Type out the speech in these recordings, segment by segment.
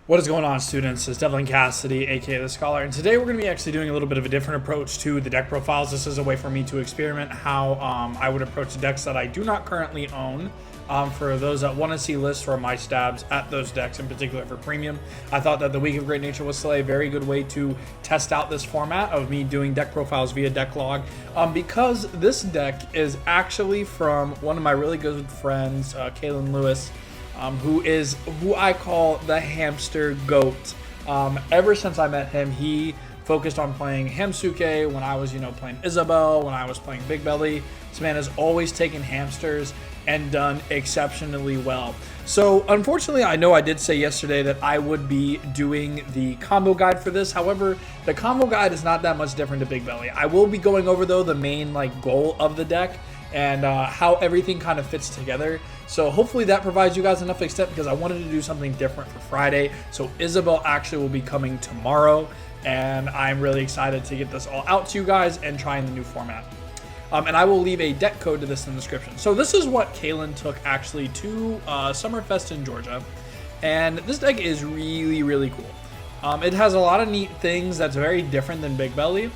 What is going on, students? It's Devlin Cassidy, aka The Scholar, and today we're going to be actually doing a little bit of a different approach to the deck profiles. This is a way for me to experiment how I would approach decks that I do not currently own. For those that want to see lists or my stabs at those decks, in particular for premium, I thought that the Week of Great Nature was still a very good way to test out this format of me doing deck profiles via deck log, because this deck is actually from one of my really good friends, Kalen Lewis, who I call the hamster goat. Ever since I met him, he focused on playing Hamsuke when I was, playing Isabel, when I was playing Big Belly. This man has always taken hamsters and done exceptionally well. So unfortunately, I know I did say yesterday that I would be doing the combo guide for this. However, the combo guide is not that much different to Big Belly. I will be going over, though, the main goal of the deck and how everything kind of fits together. So hopefully that provides you guys enough extent, because I wanted to do something different for Friday. So Isabel actually will be coming tomorrow, and I'm really excited to get this all out to you guys and trying the new format. And I will leave a deck code to this in the description. So this is what Kalen took actually to Summerfest in Georgia, and this deck is really, really cool. It has a lot of neat things that's very different than Big Belly.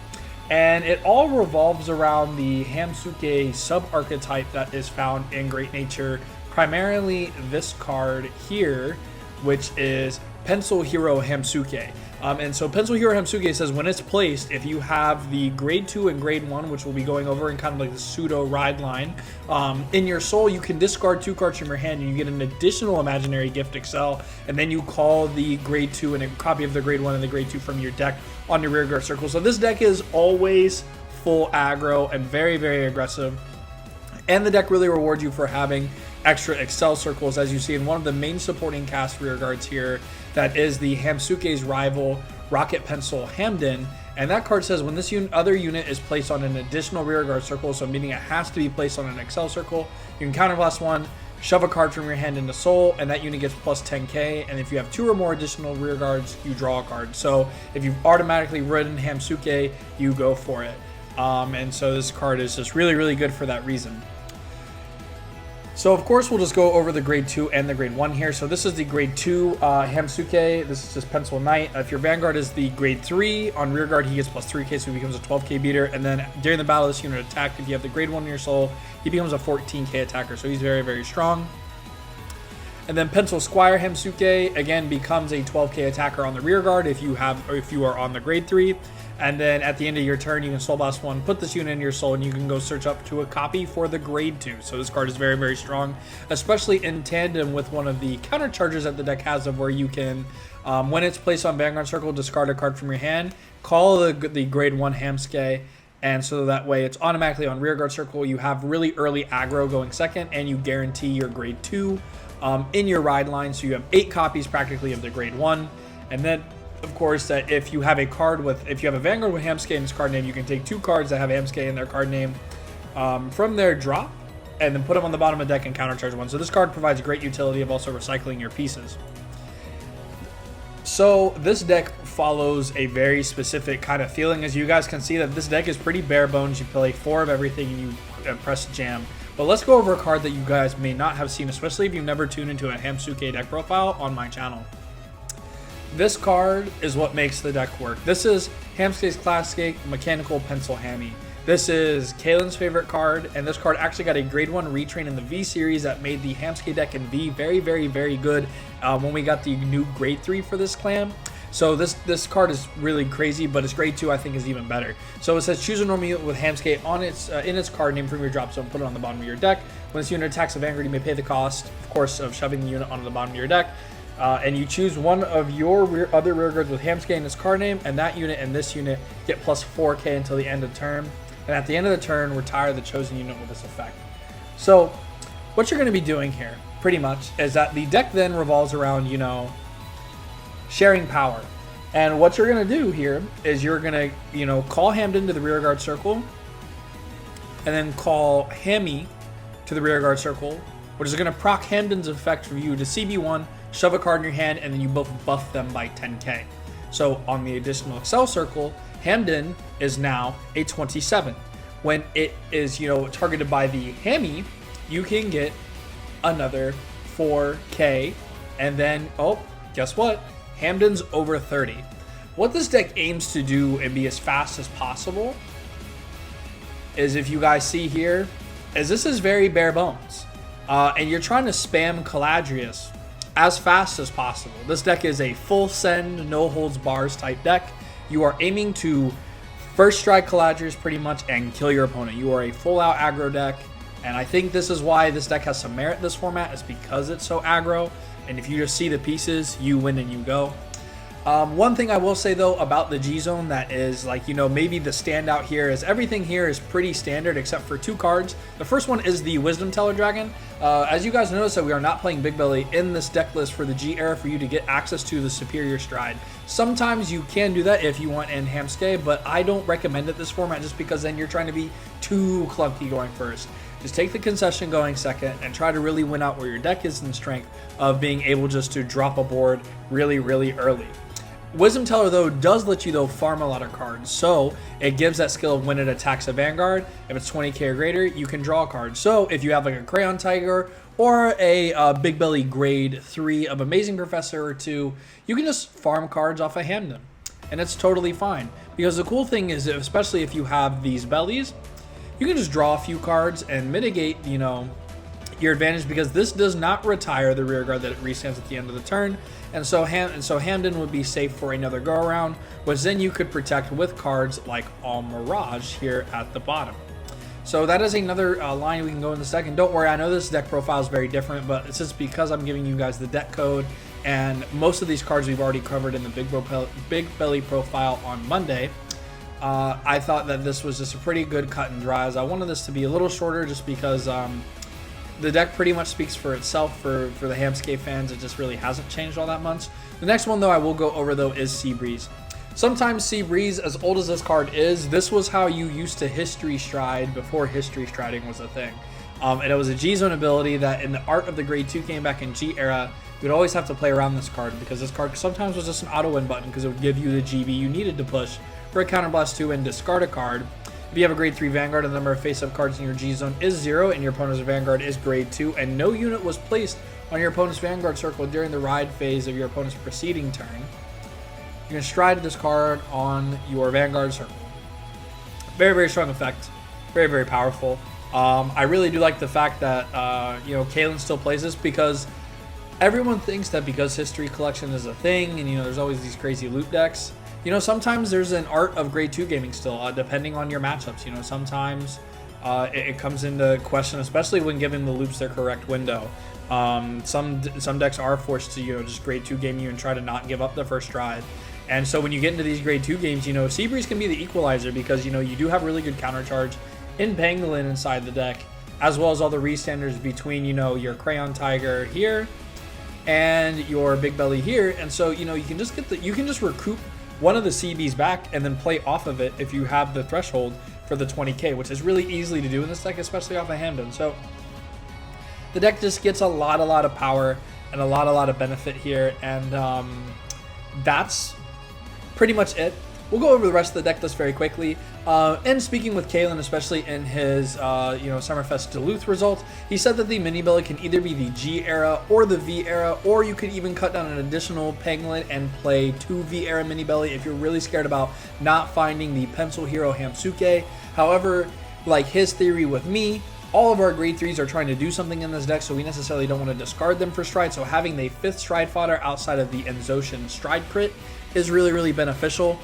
And it all revolves around the Hamsuke sub-archetype that is found in Great Nature, primarily this card here, which is Pencil Hero Hamsuke. And so Pencil Hero Hamsuke says when it's placed, if you have the grade 2 and grade 1, which we'll be going over in kind of like the pseudo ride line, in your soul, you can discard 2 cards from your hand and you get an additional imaginary gift Excel, and then you call the grade 2 and a copy of the grade 1 and the grade 2 from your deck on your rearguard circle. So this deck is always full aggro and very, very aggressive. And the deck really rewards you for having extra Excel circles, as you see in one of the main supporting cast rearguards here. That is the Hamsuke's rival, Rocket Pencil Hamden. And that card says when this other unit is placed on an additional rearguard circle, so meaning it has to be placed on an Excel circle, you can counterblast 1, shove a card from your hand into soul, and that unit gets plus 10k. And if you have 2 or more additional rearguards, you draw a card. So if you've automatically ridden Hamsuke, you go for it. And so this card is just really, really good for that reason. So of course we'll just go over the grade 2 and the grade 1 here. So this is the grade 2 Hamsuke. This is just Pencil Knight. If your Vanguard is the grade 3, on rearguard he gets plus 3k, so he becomes a 12k beater. And then during the battle this unit attack, if you have the grade 1 in your soul, he becomes a 14k attacker. So he's very, very strong. And then Pencil Squire Hamsuke again becomes a 12k attacker on the rearguard if you are on the grade 3. And then at the end of your turn, you can Soul Blast 1, put this unit in your soul, and you can go search up to a copy for the grade 2. So this card is very, very strong, especially in tandem with one of the counter charges that the deck has, of where you can, when it's placed on Vanguard Circle, discard a card from your hand, call the grade 1 Hamsuke, and so that way it's automatically on Rearguard Circle. You have really early aggro going second, and you guarantee your grade 2 in your ride line. So you have 8 copies practically of the grade 1, and then of course, that if you have a Vanguard with Hamsuke in its card name, you can take 2 cards that have Hamsuke in their card name from their drop, and then put them on the bottom of the deck and countercharge 1. So this card provides great utility of also recycling your pieces. So this deck follows a very specific kind of feeling. As you guys can see, that this deck is pretty bare bones. You play 4 of everything and you press jam. But let's go over a card that you guys may not have seen, especially if you've never tuned into a Hamsuke deck profile on my channel. This card is what makes the deck work. This is Hamsuke's classic Mechanical Pencil Hammy. This is Kalen's favorite card, and this card actually got a grade 1 retrain in the V series that made the Hamsuke deck in V very, very, very good when we got the new grade 3 for this clan. So this card is really crazy, but its grade 2 I think is even better. So it says choose a normal unit with Hamsuke on in its card name from your drop zone, put it on the bottom of your deck. When this unit attacks a Vanguard, you may pay the cost, of course, of shoving the unit onto the bottom of your deck. And you choose one of your other rearguards with Hamsuke in its card name, and that unit and this unit get plus 4k until the end of turn. And at the end of the turn, retire the chosen unit with this effect. So what you're going to be doing here, pretty much, is that the deck then revolves around, sharing power. And what you're going to do here is you're going to, call Hamden to the rearguard circle, and then call Hammy to the rearguard circle, which is going to proc Hamden's effect for you to CB1, shove a card in your hand, and then you both buff them by 10k. So on the additional Excel circle, Hamden is now a 27. When it is, targeted by the Hammy, you can get another 4k, and then, oh, guess what? Hamden's over 30. What this deck aims to do and be as fast as possible is, if you guys see here, is this is very bare bones. And you're trying to spam Caladrius as fast as possible. This deck is a full send, no holds bars type deck. You are aiming to first strike Caladrius pretty much and kill your opponent. You are a full out aggro deck. And I think this is why this deck has some merit in this format, is because it's so aggro. And if you just see the pieces, you win and you go. One thing I will say though about the G Zone that is, like, you know, maybe the standout here is everything here is pretty standard except for 2 cards. The first one is the Wisdom Teller Dragon. As you guys notice, that we are not playing Big Belly in this deck list for the G era for you to get access to the Superior Stride. Sometimes you can do that if you want in Hammsuke, but I don't recommend it this format just because then you're trying to be too clunky going first. Just take the concession going second and try to really win out where your deck is in strength of being able just to drop a board really, really early. Wisdom Teller though does let you though farm a lot of cards, so it gives that skill of when it attacks a Vanguard. If it's 20k or greater, you can draw a card. So if you have like a Crayon Tiger or a Big Belly grade 3 of Amazing Professor or 2, you can just farm cards off of Hamden, and it's totally fine. Because the cool thing is, especially if you have these bellies, you can just draw a few cards and mitigate, you know, your advantage, because this does not retire the rear guard that it restands at the end of the turn. And so Hamden would be safe for another go around, which then you could protect with cards like All Mirage here at the bottom. So that is another line we can go in the second. Don't worry, I know this deck profile is very different, but it's just because I'm giving you guys the deck code, and most of these cards we've already covered in the Big Belly profile on Monday. I thought that this was just a pretty good cut and dry, as I wanted this to be a little shorter just because the deck pretty much speaks for itself for the Hamsuk fans. It just really hasn't changed all that much. The next one though I will go over though is Sebreeze. Sometimes Sebreeze, as old as this card is, this was how you used to history stride before history striding was a thing. And it was a G-Zone ability that in the Art of the Grade 2 game back in G era, you would always have to play around this card, because this card sometimes was just an auto win button because it would give you the GB you needed to push for a Counterblast 2 and discard a card. If you have a grade 3 Vanguard and the number of face-up cards in your G-Zone is 0 and your opponent's Vanguard is grade 2 and no unit was placed on your opponent's Vanguard circle during the ride phase of your opponent's preceding turn, you're going to stride this card on your Vanguard circle. Very, very strong effect. Very, very powerful. I really do like the fact that, you know, Kalen still plays this, because everyone thinks that because History Collection is a thing and, you know, there's always these crazy loot decks, you know, sometimes there's an art of grade 2 gaming still, depending on your matchups. You know, sometimes it comes into question, especially when giving the loops their correct window. Some decks are forced to, you know, just grade 2 game you and try to not give up the first stride. And so when you get into these grade 2 games, you know, Sebreeze can be the equalizer, because, you know, you do have really good counter charge in Pangolin inside the deck, as well as all the restanders between, you know, your Crayon Tiger here and your Big Belly here. And so, you know, you can just recoup one of the CBs back and then play off of it if you have the threshold for the 20k, which is really easily to do in this deck, especially off of Hamden. So the deck just gets a lot of power and a lot of benefit here, and that's pretty much it. We'll go over the rest of the deck list very quickly. And speaking with Kalen, especially in his you know, Summerfest Duluth results, he said that the mini belly can either be the G era or the V era, or you could even cut down an additional Pangolin and play 2 V era mini belly if you're really scared about not finding the Pencil Hero Hamsuke. However, like his theory with me, all of our grade 3s are trying to do something in this deck, so we necessarily don't want to discard them for stride. So having the 5th stride fodder outside of the Enzoshin stride crit is really beneficial.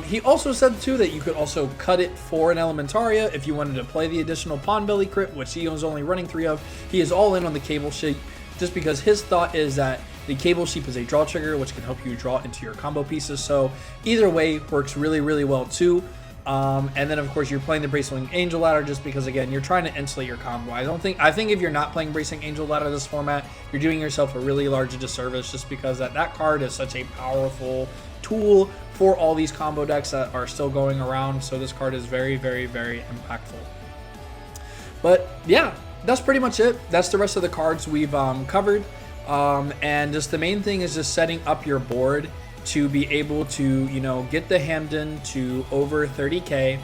He also said too that you could also cut it for an Elementaria if you wanted to play the additional Pawn Belly crit, which he was only running 3 of. He is all in on the Cable Sheep, just because his thought is that the Cable Sheep is a draw trigger, which can help you draw into your combo pieces. So either way works really well too. And then of course you're playing the Bracing Angel Ladder just because, again, you're trying to insulate your combo. I think if you're not playing Bracing Angel Ladder this format, you're doing yourself a really large disservice, just because that card is such a powerful tool for all these combo decks that are still going around. So this card is very impactful. But yeah, that's pretty much it. That's the rest of the cards we've covered. And just the main thing is just setting up your board to be able to, you know, get the Hamden to over 30k,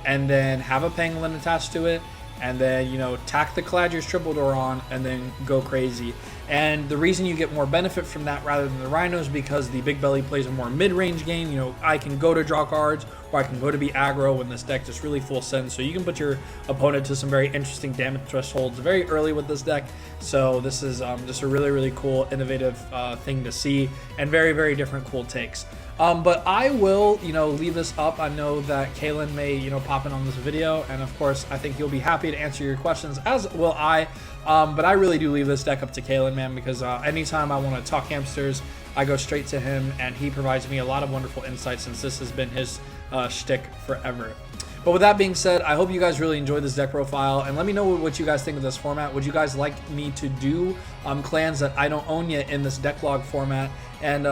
and then have a Pangolin attached to it, and then, you know, tack the Caladrius Triple Door on, and then go crazy. And the reason you get more benefit from that rather than the Rhino is because the Big Belly plays a more mid-range game. You know, I can go to draw cards, or I can go to be aggro when this deck just really full sends. So you can put your opponent to some very interesting damage thresholds very early with this deck. So this is just a really, really cool, innovative thing to see, and very, very different cool takes. But I will, leave this up. I know that Kalen may, pop in on this video, and of course, I think he'll be happy to answer your questions, as will I. But I really do leave this deck up to Kalen, man, because anytime I want to talk hamsters, I go straight to him, and he provides me a lot of wonderful insights since this has been his shtick forever. But with that being said, I hope you guys really enjoyed this deck profile, and let me know what you guys think of this format. Would you guys like me to do clans that I don't own yet in this deck log format? And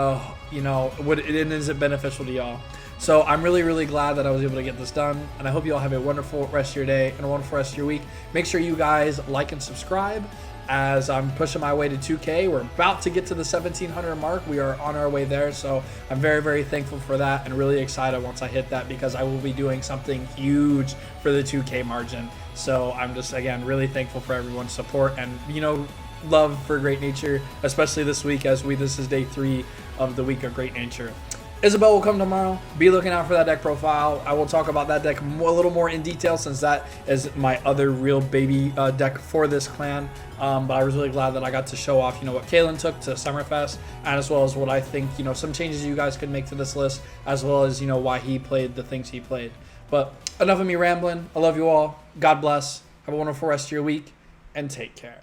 is it beneficial to y'all? So I'm really, really glad that I was able to get this done, and I hope you all have a wonderful rest of your day and a wonderful rest of your week. Make sure you guys like and subscribe as I'm pushing my way to 2K. We're about to get to the 1,700 mark. We are on our way there, so I'm very, very thankful for that and really excited once I hit that, because I will be doing something huge for the 2K margin. So I'm just, again, really thankful for everyone's support and, love for Great Nature, especially this week as this is day 3 of the week of Great Nature. Isabel will come tomorrow. Be looking out for that deck profile. I will talk about that deck a little more in detail, since that is my other real baby deck for this clan. But I was really glad that I got to show off, what Kalen took to Summerfest, and as well as what I think, some changes you guys could make to this list, as well as, why he played the things he played. But enough of me rambling. I love you all. God bless. Have a wonderful rest of your week, and take care.